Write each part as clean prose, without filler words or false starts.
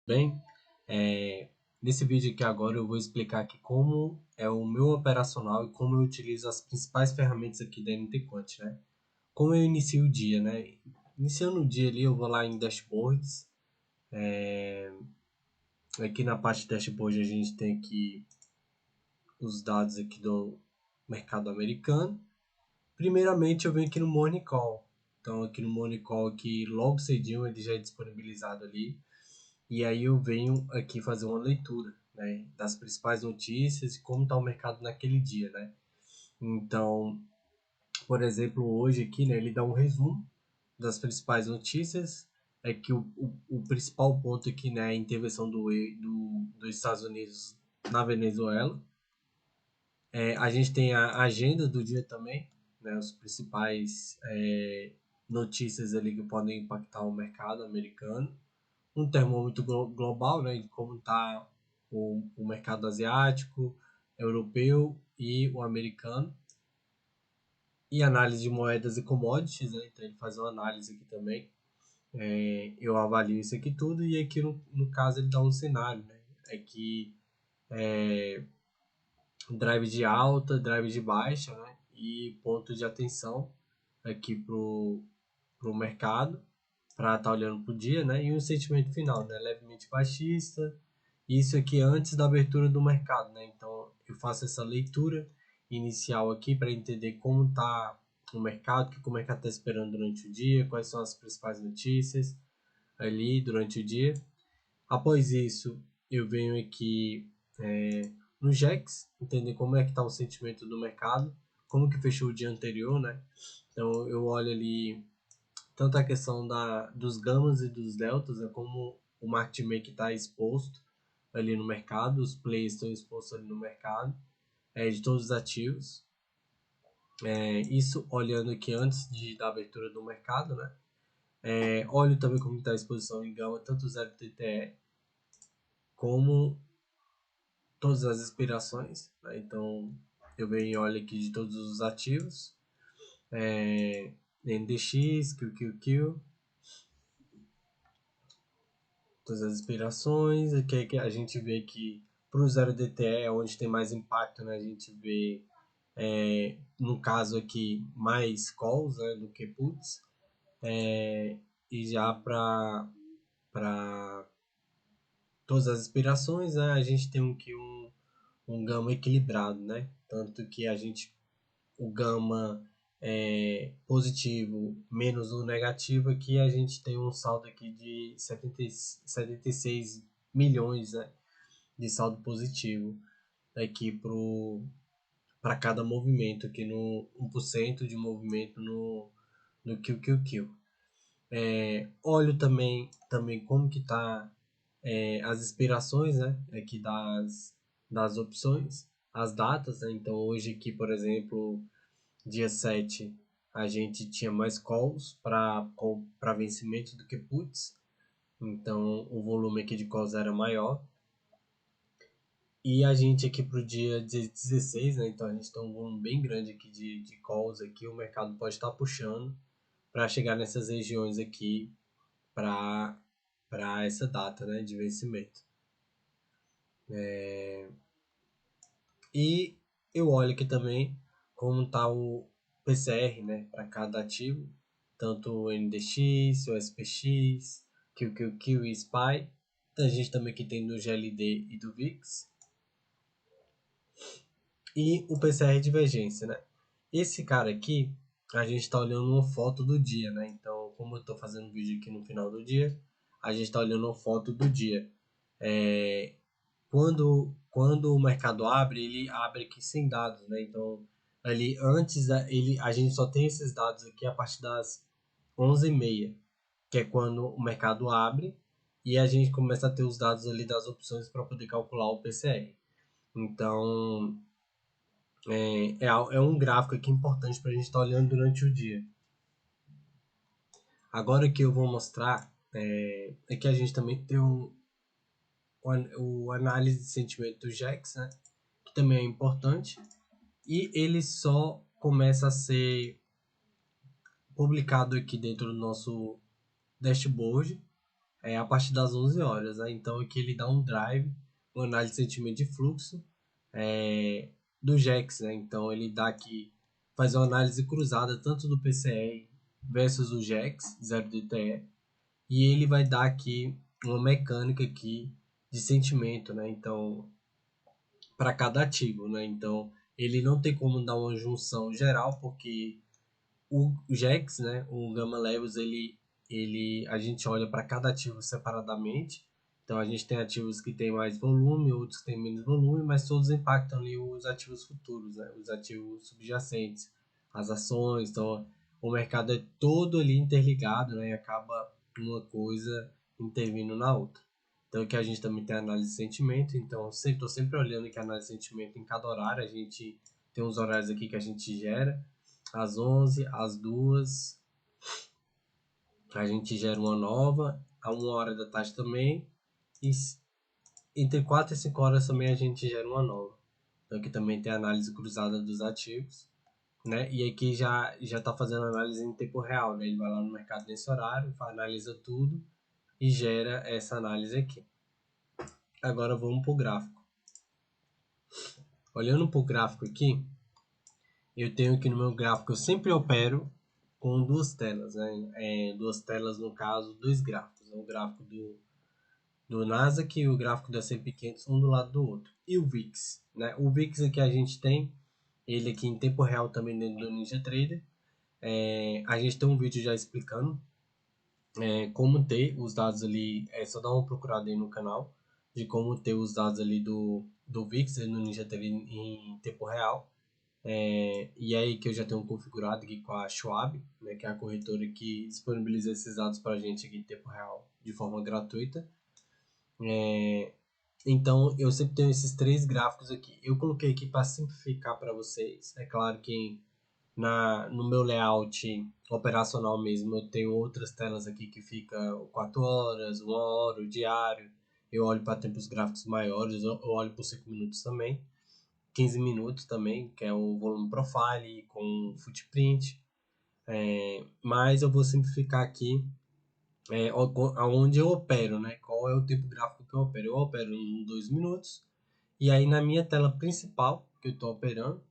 Bem, é, nesse vídeo aqui agora eu vou explicar aqui como é o meu operacional e como eu utilizo as principais ferramentas aqui da NT Quant, né? Como eu inicio o dia, né? Iniciando o dia ali, eu vou lá em Dashboards. Aqui na parte de Dashboard a gente tem aqui os dados aqui do mercado americano. Primeiramente eu venho aqui no Morning Call. Então aqui no Morning Call aqui, logo cedinho ele já é disponibilizado ali. E aí eu venho aqui fazer uma leitura, né, das principais notícias e como está o mercado naquele dia, né? Então, por exemplo, hoje aqui, né, ele dá um resumo das principais notícias. É que o principal ponto aqui, né, é a intervenção dos Estados Unidos na Venezuela. A gente tem a agenda do dia também, né, os principais notícias ali que podem impactar o mercado americano, um termômetro global, né, de como está o mercado asiático, europeu e o americano, e análise de moedas e commodities, né, então ele faz uma análise aqui também. Eu avalio isso aqui tudo e aqui no caso ele dá um cenário, né, é que drive de alta, drive de baixa, né, e ponto de atenção aqui pro mercado para estar olhando para o dia, né? E um sentimento final, né? Levemente baixista. Isso aqui antes da abertura do mercado, né? Então eu faço essa leitura inicial aqui para entender como está o mercado, o que o mercado está esperando durante o dia, quais são as principais notícias ali durante o dia. Após isso, eu venho aqui no JEX, entender como é que está o sentimento do mercado, como que fechou o dia anterior, né? Então eu olho ali tanto a questão dos gamas e dos deltas, né, como o market maker está exposto ali no mercado, os players estão expostos ali no mercado, de todos os ativos. Isso olhando aqui antes da abertura do mercado, né? Olho também como está a exposição em gama, tanto o 0TTE como todas as expirações, né? Então eu venho e olho aqui de todos os ativos, NDX, QQQ, todas as inspirações, e que a gente vê que para o 0DTE é onde tem mais impacto, né? A gente vê, no caso aqui, mais calls, né, do que puts, e já para todas as inspirações, né, a gente tem um gama equilibrado, né? Tanto que o gama positivo menos o negativo aqui, a gente tem um saldo aqui de 76 milhões, né, de saldo positivo aqui para cada movimento, aqui no 1% de movimento no QQQ. Olho também como que tá as inspirações, né, aqui das opções, as datas, né? Então hoje aqui, por exemplo, dia 7 a gente tinha mais calls para vencimento do que puts, então o volume aqui de calls era maior. E a gente aqui para o dia 16, né? Então a gente tem um volume bem grande aqui de calls aqui. O mercado pode estar puxando para chegar nessas regiões aqui para essa data, né, de vencimento. E eu olho aqui também como está o PCR, né, para cada ativo, tanto o NDX, o SPX, QQQ e SPY. Então, a gente também aqui tem do GLD e do VIX. E o PCR divergência, né? Esse cara aqui, a gente está olhando uma foto do dia, né? Então, como eu estou fazendo vídeo aqui no final do dia, a gente está olhando uma foto do dia. Quando o mercado abre, ele abre aqui sem dados, né? Então, ali antes, a gente só tem esses dados aqui a partir das 11h30, que é quando o mercado abre e a gente começa a ter os dados ali das opções para poder calcular o PCR. Então, é um gráfico aqui importante para a gente estar olhando durante o dia. Agora que eu vou mostrar, é que a gente também tem o análise de sentimento do JAX, né? Que também é importante. E ele só começa a ser publicado aqui dentro do nosso dashboard a partir das 11 horas, né? Então aqui ele dá um drive, uma análise de sentimento de fluxo é, do JAX, né? Então ele dá aqui, faz uma análise cruzada tanto do PCE versus o JAX 0DTE, e ele vai dar aqui uma mecânica aqui de sentimento, né? Então para cada ativo, né? Então ele não tem como dar uma junção geral, porque o JAX, né, o Gamma Levels, a gente olha para cada ativo separadamente. Então a gente tem ativos que têm mais volume, outros que têm menos volume, mas todos impactam ali os ativos futuros, né, os ativos subjacentes, as ações. Então o mercado é todo ali interligado, né, e acaba uma coisa intervindo na outra. Então aqui a gente também tem análise de sentimento. Então estou sempre olhando aqui a análise de sentimento em cada horário. A gente tem uns horários aqui que a gente gera às 11, às 2, a gente gera uma nova, a 1 hora da tarde também, e entre 4 e 5 horas também a gente gera uma nova. Então aqui também tem a análise cruzada dos ativos, né? E aqui já está fazendo análise em tempo real, né? Ele vai lá no mercado nesse horário, analisa tudo e gera essa análise aqui. Agora vamos para o gráfico. Olhando para o gráfico aqui, eu tenho aqui no meu gráfico, eu sempre opero com duas telas, né? Duas telas, no caso, dois gráficos. O gráfico do Nasdaq e o gráfico do S&P 500, um do lado do outro. E o VIX, né? O VIX aqui a gente tem, ele aqui em tempo real também dentro do NinjaTrader. A gente tem um vídeo já explicando como ter os dados ali, é só dar uma procurada aí no canal, de como ter os dados ali do VIX no NinjaTrader em tempo real. E aí que eu já tenho configurado aqui com a Schwab, né, que é a corretora que disponibiliza esses dados para a gente aqui em tempo real de forma gratuita. Então eu sempre tenho esses três gráficos aqui. Eu coloquei aqui para simplificar para vocês. É claro que no meu layout operacional mesmo eu tenho outras telas aqui que fica 4 horas, 1 hora, o diário. Eu olho para tempos gráficos maiores, eu olho por 5 minutos também. 15 minutos também, que é o volume profile com footprint. Mas eu vou simplificar aqui aonde eu opero, né? Qual é o tipo gráfico que eu opero? Eu opero em 2 minutos. E aí na minha tela principal, que eu estou operando,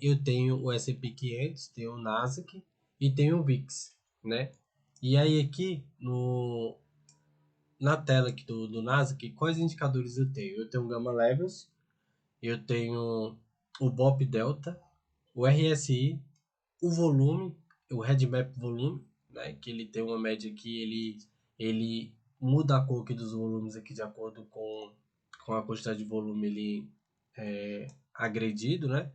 eu tenho o S&P 500, tenho o Nasdaq e tenho o VIX, né? E aí aqui na tela aqui do Nasdaq, quais indicadores eu tenho? Eu tenho o Gamma Levels, eu tenho o BOP Delta, o RSI, o volume, o Headmap volume, né, que ele tem uma média que ele muda a cor aqui dos volumes aqui de acordo com a quantidade de volume ele agredido, né?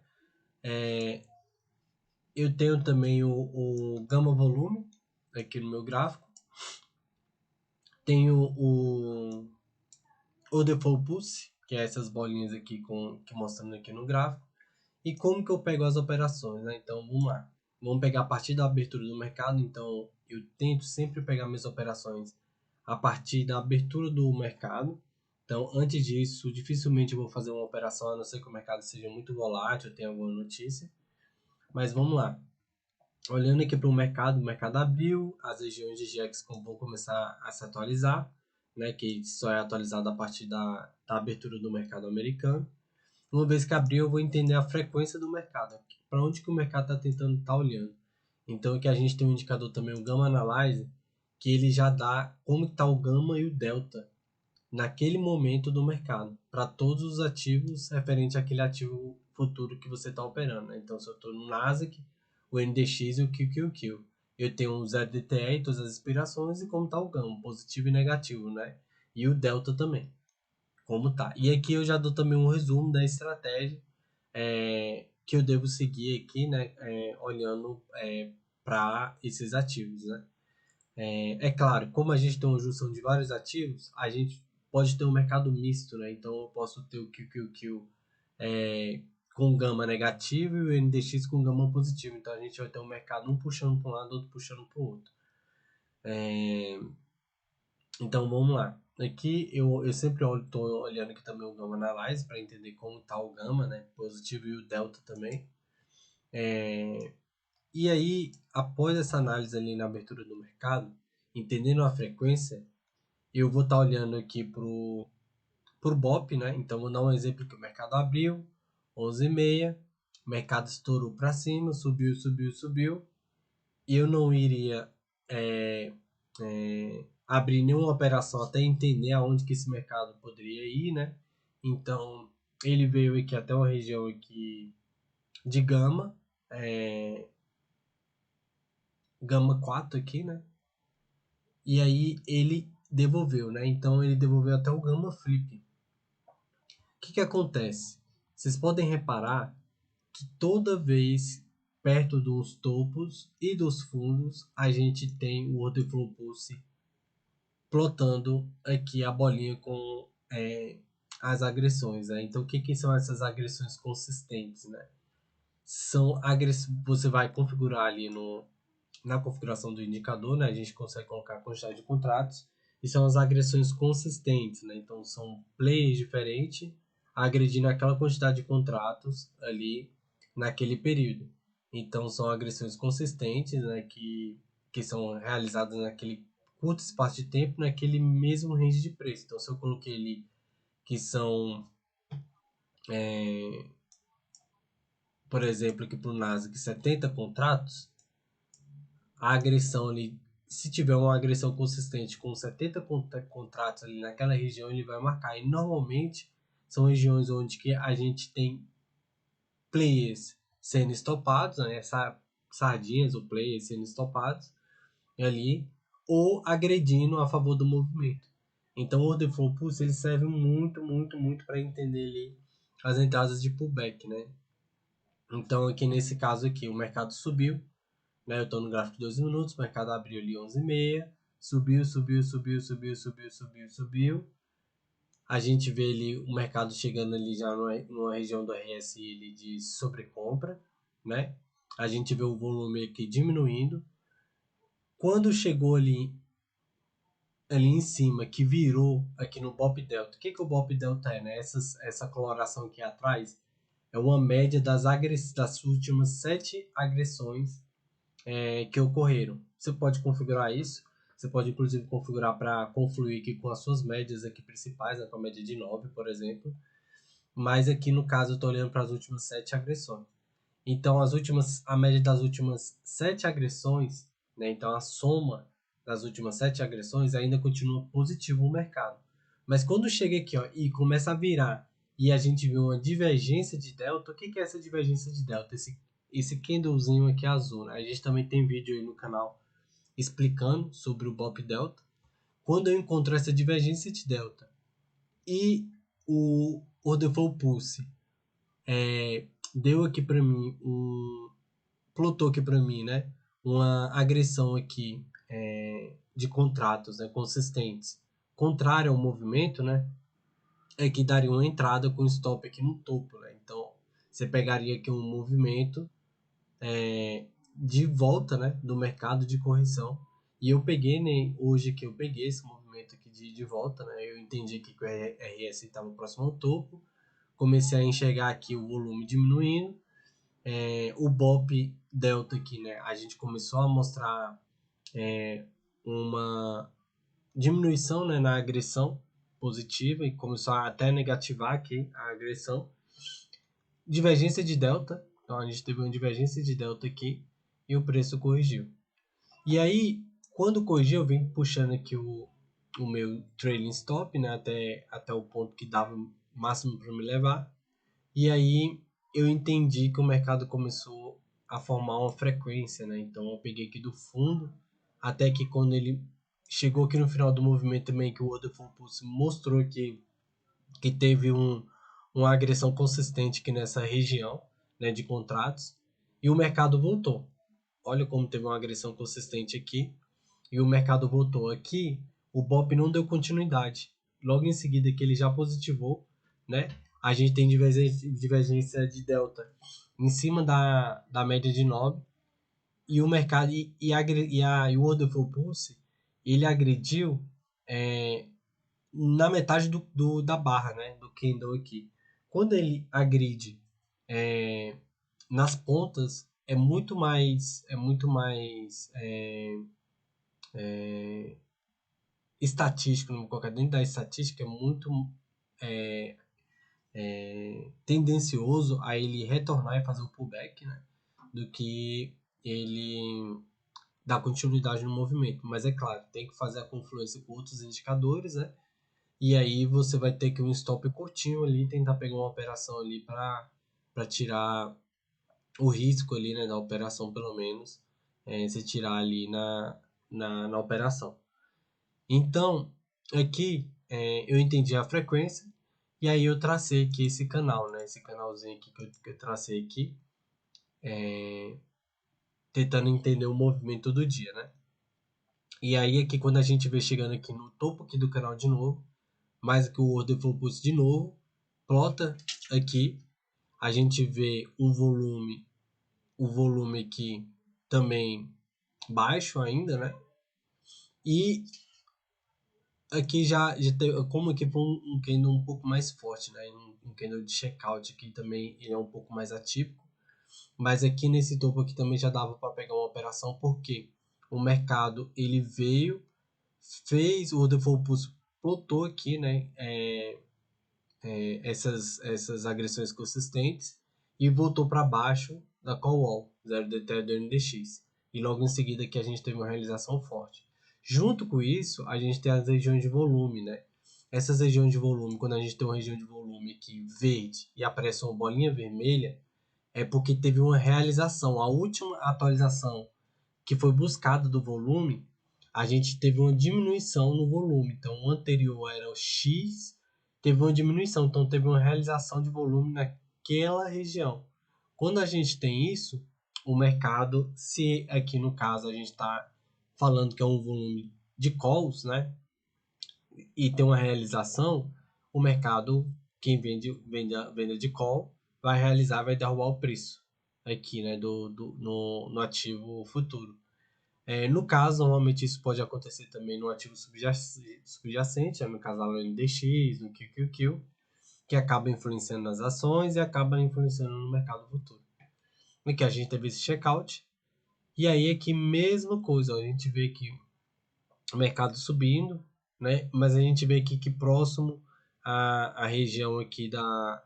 Eu tenho também o Gamma Volume aqui no meu gráfico. Tenho o Default Pulse, que é essas bolinhas aqui que mostrando aqui no gráfico. E como que eu pego as operações, né? Então, vamos lá. Vamos pegar a partir da abertura do mercado. Então, eu tento sempre pegar minhas operações a partir da abertura do mercado. Então, antes disso, dificilmente eu vou fazer uma operação, a não ser que o mercado seja muito volátil, tenha alguma notícia. Mas vamos lá. Olhando aqui para o mercado abriu, as regiões de GX vão começar a se atualizar, né? Que só é atualizado a partir da abertura do mercado americano. Uma vez que abrir, eu vou entender a frequência do mercado, para onde que o mercado está tentando estar olhando. Então aqui a gente tem um indicador também, o Gamma Analyze, que ele já dá como está o Gama e o Delta naquele momento do mercado, para todos os ativos referente àquele ativo futuro que você está operando, né? Então se eu estou no Nasdaq, o NDX e o QQQ. Eu tenho o 0DTE e todas as inspirações e como está o Gama, positivo e negativo, né? E o Delta também como tá. E aqui eu já dou também um resumo da estratégia que eu devo seguir aqui, né, olhando para esses ativos, né. É claro, como a gente tem uma junção de vários ativos, a gente pode ter um mercado misto, né, então eu posso ter o QQQ com gama negativo e o NDX com gama positivo, então a gente vai ter um mercado um puxando para um lado, outro puxando para o outro. Então vamos lá. Aqui eu sempre estou olhando aqui também o Gamma Analyze para entender como está o Gama, né? Positivo e o Delta também. E aí, após essa análise ali na abertura do mercado, entendendo a frequência, eu vou estar olhando aqui pro BOP, né? Então vou dar um exemplo que o mercado abriu 11h30, o mercado estourou para cima, subiu, subiu, subiu, e eu não iria é, abrir nenhuma operação até entender aonde que esse mercado poderia ir, né? Então ele veio aqui até uma região aqui de gama, gama 4 aqui, né? E aí ele devolveu, né? Então ele devolveu até o gama flip. O que que acontece? Vocês podem reparar que toda vez perto dos topos e dos fundos a gente tem o Order Flow Pulse plotando aqui a bolinha com as agressões, né? Então o que que são essas agressões consistentes, né? São agressões, você vai configurar ali na configuração do indicador, né? A gente consegue colocar a quantidade de contratos e são as agressões consistentes, né? Então são players diferentes agredindo aquela quantidade de contratos ali naquele período. Então são agressões consistentes, né? Que são realizadas naquele curto espaço de tempo, naquele mesmo range de preço. Então se eu coloquei ali que são, por exemplo, aqui para o Nasdaq 70 contratos, a agressão ali, se tiver uma agressão consistente com 70 contratos ali naquela região, ele vai marcar. E normalmente são regiões onde que a gente tem players sendo estopados, né? Sardinhas ou players sendo estopados ali, ou agredindo a favor do movimento. Então o Order Flow Pulse ele serve muito, muito, muito para entender ali as entradas de pullback, né? Então aqui nesse caso aqui, o mercado subiu, né? Eu estou no gráfico de 12 minutos, o mercado abriu ali 11h30, subiu, subiu, subiu, subiu, subiu, subiu, subiu. A gente vê ali o mercado chegando ali já numa região do RSI ali de sobrecompra, né? A gente vê o volume aqui diminuindo. Quando chegou ali em cima, que virou aqui no BOP Delta. O que que o BOP Delta é, né? Essa coloração aqui atrás é uma média das últimas 7 agressões que ocorreram. Você pode configurar isso. Você pode inclusive configurar para confluir aqui com as suas médias aqui principais, né, com a média de 9, por exemplo. Mas aqui no caso eu estou olhando para as últimas 7 agressões. Então a média das últimas 7 agressões, né, então a soma das últimas 7 agressões ainda continua positivo no mercado. Mas quando chega aqui ó, e começa a virar e a gente vê uma divergência de delta, o que é essa divergência de delta? Esse candlezinho aqui azul, né? A gente também tem vídeo aí no canal explicando sobre o BOP Delta. Quando eu encontro essa divergência de delta e o Order Flow Pulse deu aqui para mim plotou aqui para mim, né, uma agressão aqui de contratos, né, consistentes, contrária ao movimento, né, é que daria uma entrada com stop aqui no topo, né? Então você pegaria aqui um movimento de volta, né, do mercado de correção. E eu peguei, né, hoje que eu peguei esse movimento aqui de volta, né, eu entendi aqui que o RS estava próximo ao topo, comecei a enxergar aqui o volume diminuindo, o BOP Delta aqui, né, a gente começou a mostrar uma diminuição, né, na agressão positiva e começou a até negativar aqui a agressão. Divergência de delta, então a gente teve uma divergência de delta aqui e o preço corrigiu. E aí, quando corrigiu, eu vim puxando aqui o meu trailing stop, né, até o ponto que dava máximo para me levar. E aí eu entendi que o mercado começou a formar uma frequência, né? Então eu peguei aqui do fundo até que quando ele chegou aqui no final do movimento também que o Order Flow Pulse mostrou que teve uma agressão consistente aqui nessa região, né, de contratos e o mercado voltou. Olha como teve uma agressão consistente aqui e o mercado voltou aqui. O BOP não deu continuidade. Logo em seguida que ele já positivou, né? A gente tem divergência de delta em cima da média de 9 e o mercado e o Order Flow Pulse ele agrediu na metade da barra, né, do candle aqui. Quando ele agride nas pontas, é muito mais estatístico, no qualquer dentro da estatística, é muito tendencioso a ele retornar e fazer o pullback, né? Do que ele dar continuidade no movimento. Mas é claro, tem que fazer a confluência com outros indicadores, né? E aí você vai ter que um stop curtinho ali, tentar pegar uma operação ali para tirar o risco ali, né, da operação pelo menos, se tirar ali na operação. Então, aqui eu entendi a frequência e aí eu tracei aqui esse canal, né, esse canalzinho aqui que eu tracei aqui, tentando entender o movimento do dia, né. E aí aqui quando a gente vê chegando aqui no topo aqui do canal de novo, mais que o Order Flow Pulse de novo, plota aqui, a gente vê o volume aqui também baixo ainda, né? E aqui já tem, como aqui foi um candle um pouco mais forte, né? Um candle de checkout aqui também ele é um pouco mais atípico, mas aqui nesse topo aqui também já dava para pegar uma operação porque o mercado ele veio, fez o Order Flow Pulse, plotou aqui, né? Essas agressões consistentes e voltou para baixo da call wall 0DT do NDX. E logo em seguida que a gente teve uma realização forte. Junto com isso, a gente tem as regiões de volume, né? Essas regiões de volume, quando a gente tem uma região de volume aqui verde e aparece uma bolinha vermelha, é porque teve uma realização. A última atualização que foi buscada do volume, a gente teve uma diminuição no volume. Então, o anterior era o X, teve uma diminuição. Então, teve uma realização de volume naquela região. Quando a gente tem isso, o mercado, se aqui no caso a gente está falando que é um volume de calls, né? E tem uma realização, o mercado, quem vende de call, vai realizar, vai derrubar o preço aqui, né? No ativo futuro. No caso, normalmente isso pode acontecer também no ativo subjacente, no caso lá no NDX, no QQQ, que acaba influenciando nas ações e acaba influenciando no mercado futuro. E que a gente teve esse checkout. E aí aqui mesma coisa, a gente vê que o mercado subindo, né? Mas a gente vê aqui que próximo à região aqui da,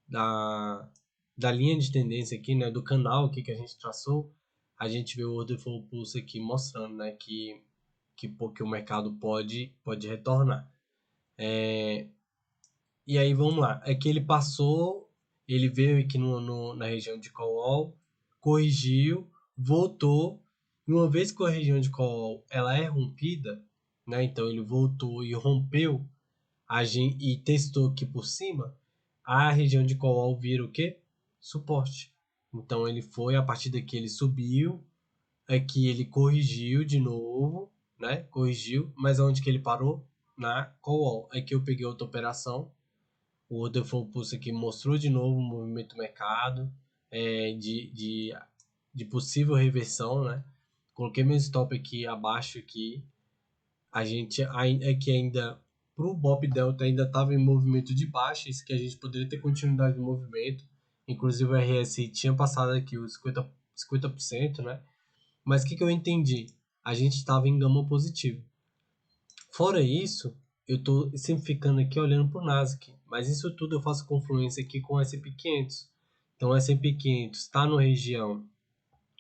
da linha de tendência aqui, né? Do canal aqui que a gente traçou, a gente vê o Order Flow Pulse aqui mostrando, né? Que porque o mercado pode retornar. E aí vamos lá, é que ele passou, ele veio aqui na região de call, corrigiu, voltou, e uma vez que a região de call ela é rompida, né? Então ele voltou e rompeu e testou aqui por cima, a região de call vira o quê? Suporte. Então ele foi, a partir daqui ele subiu, aqui ele corrigiu de novo, né? Corrigiu, mas onde que ele parou? Na call wall. Aqui eu peguei outra operação. O Order Flow Pulse aqui mostrou de novo o movimento do mercado de possível reversão, né? Coloquei meu stop aqui abaixo aqui. A gente aqui ainda pro Bop Delta ainda estava em movimento de baixa, isso que a gente poderia ter continuidade do movimento. Inclusive o RSI tinha passado aqui os 50%, né? Mas o que eu entendi? A gente estava em gama positivo. Fora isso, eu estou sempre ficando aqui olhando para o Nasdaq, mas isso tudo eu faço confluência aqui com o S&P 500. Então o S&P 500 está na região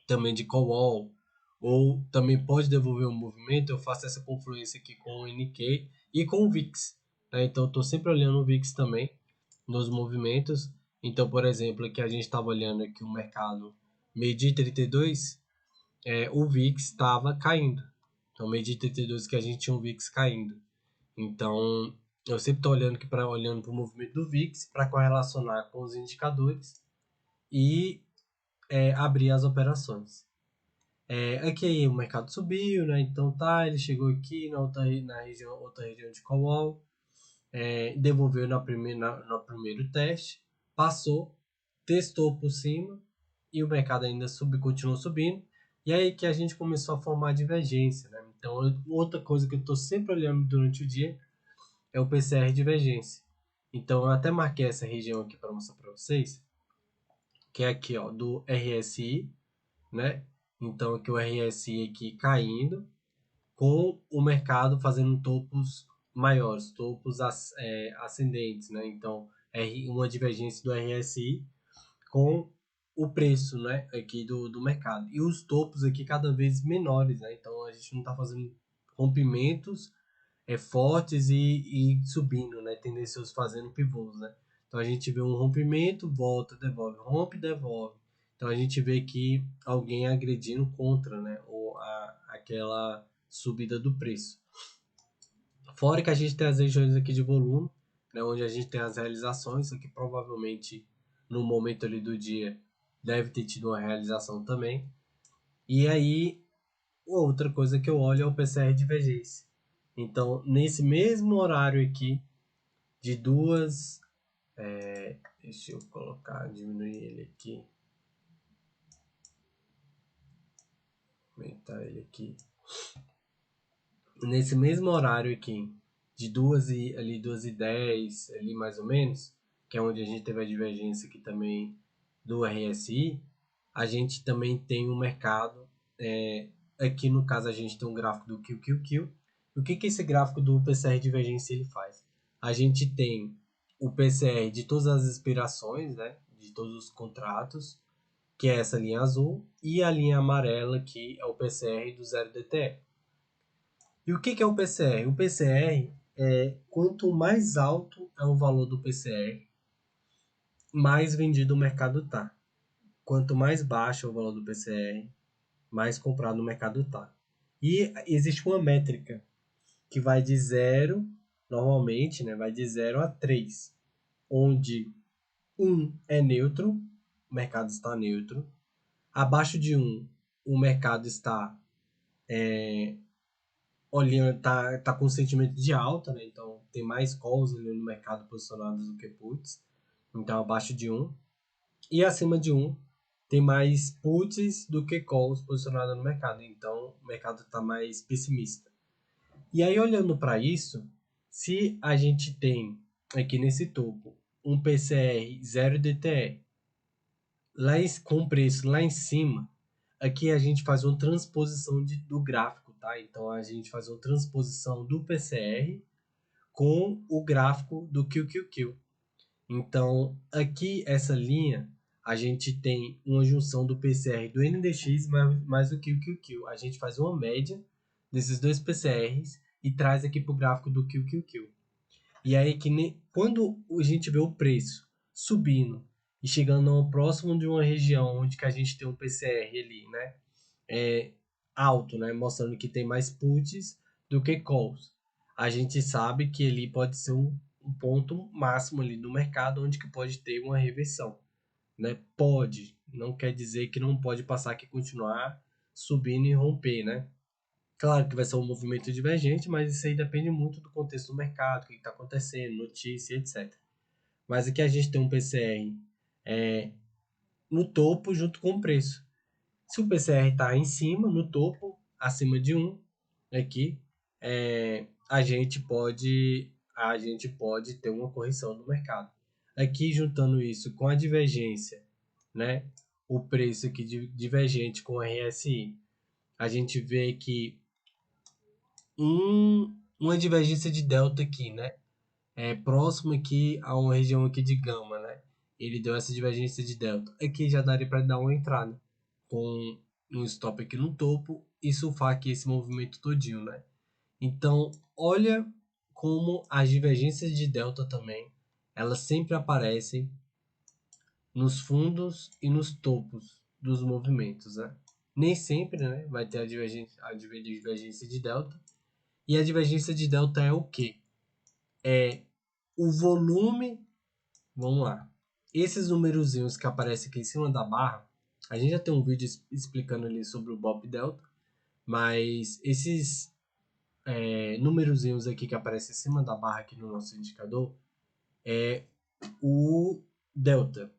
também de call wall, ou também pode devolver um movimento, eu faço essa confluência aqui com o Nikkei e com o VIX. Né? Então eu estou sempre olhando o VIX também nos movimentos. Então, por exemplo, aqui a gente estava olhando aqui o mercado meio-dia 32, o VIX estava caindo. Então, meio-dia 32 que a gente tinha um VIX caindo. Então, eu sempre estou olhando olhando para o movimento do VIX para correlacionar com os indicadores e abrir as operações. Aqui o mercado subiu, né? Então tá, ele chegou aqui outra região de call wall, devolveu no primeiro teste, passou, testou por cima e o mercado ainda continuou subindo. E aí que a gente começou a formar divergência, né? Então, outra coisa que eu estou sempre olhando durante o dia é o PCR divergência. Então, eu até marquei essa região aqui para mostrar para vocês, que é aqui, ó, do RSI, né? Então, aqui o RSI aqui caindo, com o mercado fazendo topos maiores, topos ascendentes, né? Então, uma divergência do RSI com o preço, né, aqui do mercado. E os topos aqui cada vez menores, né? Então, a gente não está fazendo rompimentos fortes e subindo, né? Tendenciosos fazendo pivôs, né? Então, a gente vê um rompimento, volta, devolve, rompe, devolve. Então, a gente vê que alguém agredindo contra, né? Ou aquela subida do preço. Fora que a gente tem as regiões aqui de volume, né, onde a gente tem as realizações, aqui provavelmente no momento ali do dia deve ter tido uma realização também. E aí, outra coisa que eu olho é o PCR divergência. Então, nesse mesmo horário aqui, de duas. Deixa eu colocar, diminuir ele aqui, aumentar ele aqui. Nesse mesmo horário aqui, de 2h10, ali mais ou menos, que é onde a gente teve a divergência aqui também do RSI, a gente também tem um mercado, aqui no caso a gente tem um gráfico do QQQ. O que esse gráfico do PCR divergência ele faz? A gente tem o PCR de todas as expirações, né, de todos os contratos, que é essa linha azul, e a linha amarela, que é o PCR do 0DTE. E o que é o PCR? O PCR quanto mais alto é o valor do PCR, mais vendido o mercado tá. Quanto mais baixo é o valor do PCR, mais comprado no mercado tá. E existe uma métrica que vai de 0, normalmente, né, vai de 0 a 3, onde 1 é neutro, o mercado está neutro. Abaixo de 1, o mercado está olhando, tá com sentimento de alta, né? Então tem mais calls ali no mercado posicionados do que puts. Então abaixo de 1. E acima de 1 tem mais puts do que calls posicionados no mercado. Então o mercado está mais pessimista. E aí olhando para isso, se a gente tem aqui nesse topo um PCR 0 DTE com preço lá em cima, aqui a gente faz uma transposição do gráfico, tá? Então a gente faz uma transposição do PCR com o gráfico do QQQ. Então aqui essa linha a gente tem uma junção do PCR do NDX mais do QQQ. A gente faz uma média desses dois PCRs e traz aqui para o gráfico do QQQ. E aí quando a gente vê o preço subindo e chegando próximo de uma região onde que a gente tem um PCR ali, né, alto, né, mostrando que tem mais puts do que calls, a gente sabe que ele pode ser um ponto máximo ali no mercado onde que pode ter uma reversão, né? Pode, não quer dizer que não pode passar aqui continuar subindo e romper, né? Claro que vai ser um movimento divergente, mas isso aí depende muito do contexto do mercado, o que está acontecendo, notícia, etc. Mas aqui a gente tem um PCR no topo junto com o preço. Se o PCR está em cima, no topo, acima de 1, aqui, a gente pode ter uma correção no mercado. Aqui, juntando isso com a divergência, né, o preço aqui divergente com o RSI, a gente vê que uma divergência de delta aqui, né? Próximo aqui a uma região aqui de gama, né? Ele deu essa divergência de delta. Aqui já daria para dar uma entrada com um stop aqui no topo e surfar aqui esse movimento todinho, né? Então, olha como as divergências de delta também, elas sempre aparecem nos fundos e nos topos dos movimentos, né? Nem sempre, né? Vai ter a divergência de delta. E a divergência de delta é o quê? É o volume. Vamos lá. Esses numerozinhos que aparecem aqui em cima da barra, a gente já tem um vídeo explicando ali sobre o BOP delta, mas esses numerozinhos aqui que aparecem em cima da barra aqui no nosso indicador é o delta.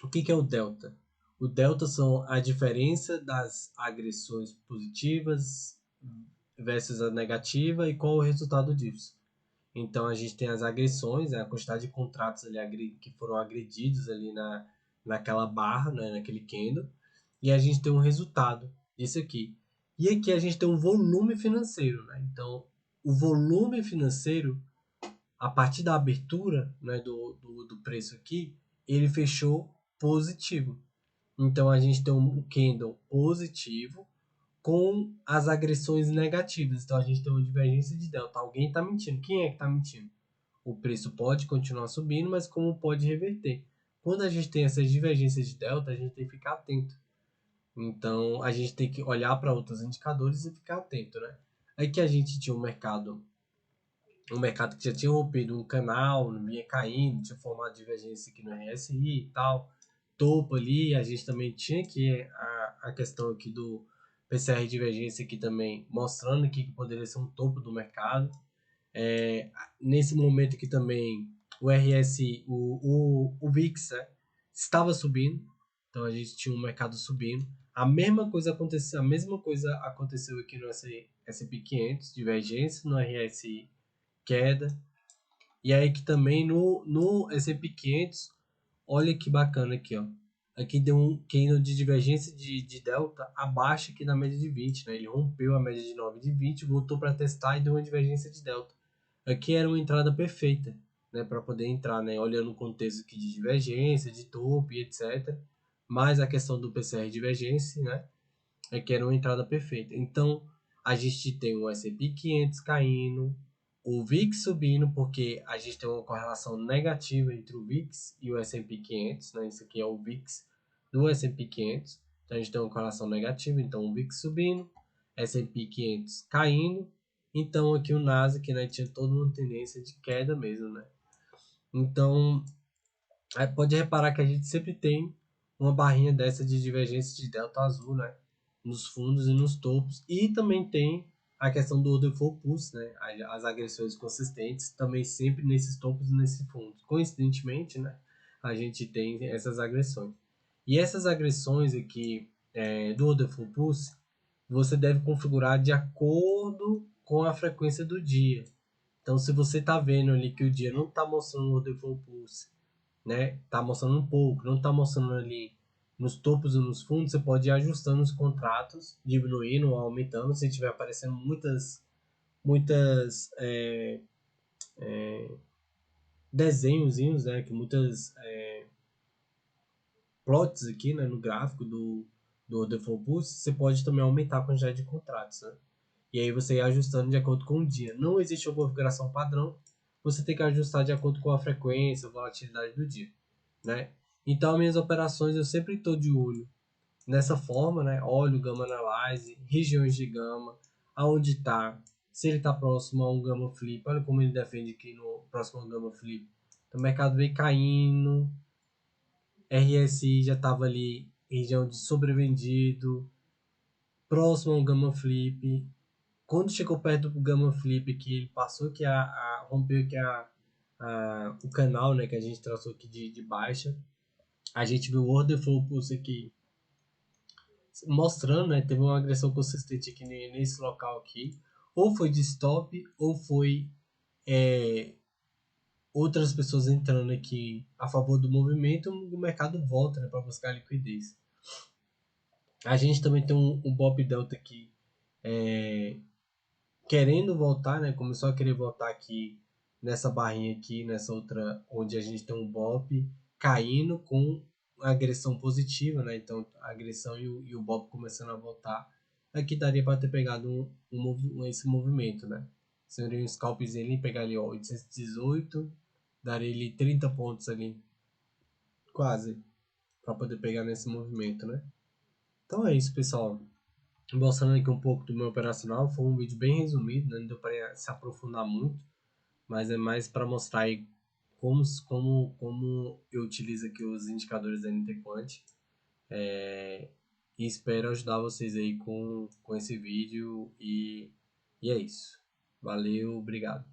O que é o delta? O delta são a diferença das agressões positivas versus a negativa e qual o resultado disso. Então a gente tem as agressões, a quantidade de contratos ali que foram agredidos ali naquela barra, né, naquele candle, e a gente tem um resultado disso aqui. E aqui a gente tem um volume financeiro, né? Então, o volume financeiro, a partir da abertura, né, do preço aqui, ele fechou positivo. Então, a gente tem um candle positivo com as agressões negativas. Então, a gente tem uma divergência de delta. Alguém está mentindo. Quem é que está mentindo? O preço pode continuar subindo, mas como pode reverter? Quando a gente tem essas divergências de delta, a gente tem que ficar atento. Então, a gente tem que olhar para outros indicadores e ficar atento, né? Aí que a gente tinha um mercado que já tinha rompido um canal, vinha caindo, tinha formado divergência aqui no RSI e tal, topo ali, a gente também tinha aqui a questão aqui do PCR divergência aqui também, mostrando que poderia ser um topo do mercado. Nesse momento aqui também, o RSI, o VIX, né, estava subindo, então a gente tinha um mercado subindo. A mesma coisa aconteceu aqui no S&P 500, divergência, no RSI, queda. E aí que também no S&P 500, olha que bacana aqui, ó. Aqui deu um candle de divergência de delta abaixo aqui da média de 20, né? Ele rompeu a média de 9 de 20, voltou para testar e deu uma divergência de delta. Aqui era uma entrada perfeita, né, para poder entrar, né, olhando o contexto aqui de divergência, de topo e etc. Mais a questão do PCR divergência, né? Aqui era uma entrada perfeita. Então, a gente tem o S&P 500 caindo, o VIX subindo, porque a gente tem uma correlação negativa entre o VIX e o S&P 500, né? Isso aqui é o VIX do S&P 500. Então, a gente tem uma correlação negativa, então o VIX subindo, S&P 500 caindo. Então, aqui o Nasdaq, né, tinha toda uma tendência de queda mesmo, né? Então, pode reparar que a gente sempre tem uma barrinha dessa de divergência de delta azul, né? Nos fundos e nos topos. E também tem a questão do order flow pulse, né? As agressões consistentes também sempre nesses topos e nesses fundos. Coincidentemente, né? A gente tem essas agressões. E essas agressões aqui do order flow pulse, você deve configurar de acordo com a frequência do dia. Então, se você está vendo ali que o dia não está mostrando o order flow pulse, né? Tá mostrando um pouco, não tá mostrando ali nos topos e nos fundos, você pode ir ajustando os contratos, diminuindo ou aumentando, se tiver aparecendo muitas desenhozinhos, né? Que muitas plots aqui, né? No gráfico do Order Flow Pulse, você pode também aumentar a quantidade de contratos, né? E aí você ir ajustando de acordo com o dia. Não existe uma configuração padrão, você tem que ajustar de acordo com a frequência, a volatilidade do dia, né? Então, minhas operações eu sempre estou de olho nessa forma, né? Olho, Gamma Analyze, regiões de Gama, aonde está, se ele está próximo a um Gamma Flip, olha como ele defende aqui no próximo ao Gamma Flip. Então, o mercado veio caindo, RSI já estava ali em região de sobrevendido, próximo ao Gamma Flip. Quando chegou perto do Gamma Flip, que ele passou que rompeu que o canal, né, que a gente traçou aqui de baixa, a gente viu o Order Flow Pulse aqui mostrando, né, teve uma agressão consistente aqui nesse local aqui, ou foi de stop, ou foi é, outras pessoas entrando aqui a favor do movimento, o mercado volta, né, para buscar liquidez. A gente também tem um BOP Delta aqui querendo voltar, né, começou a querer voltar aqui nessa barrinha aqui, nessa outra, onde a gente tem um BOP caindo com agressão positiva, né? Então a agressão e o BOP começando a voltar. Aqui daria para ter pegado esse movimento, né? Seria um scalpzinho ali, pegar ali ó, 818, daria ali 30 pontos ali, quase, para poder pegar nesse movimento, né? Então é isso, pessoal. Mostrando aqui um pouco do meu operacional, foi um vídeo bem resumido, né? Não deu para se aprofundar muito, mas é mais para mostrar aí como eu utilizo aqui os indicadores da NT Quant. E espero ajudar vocês aí com esse vídeo e é isso. Valeu, obrigado.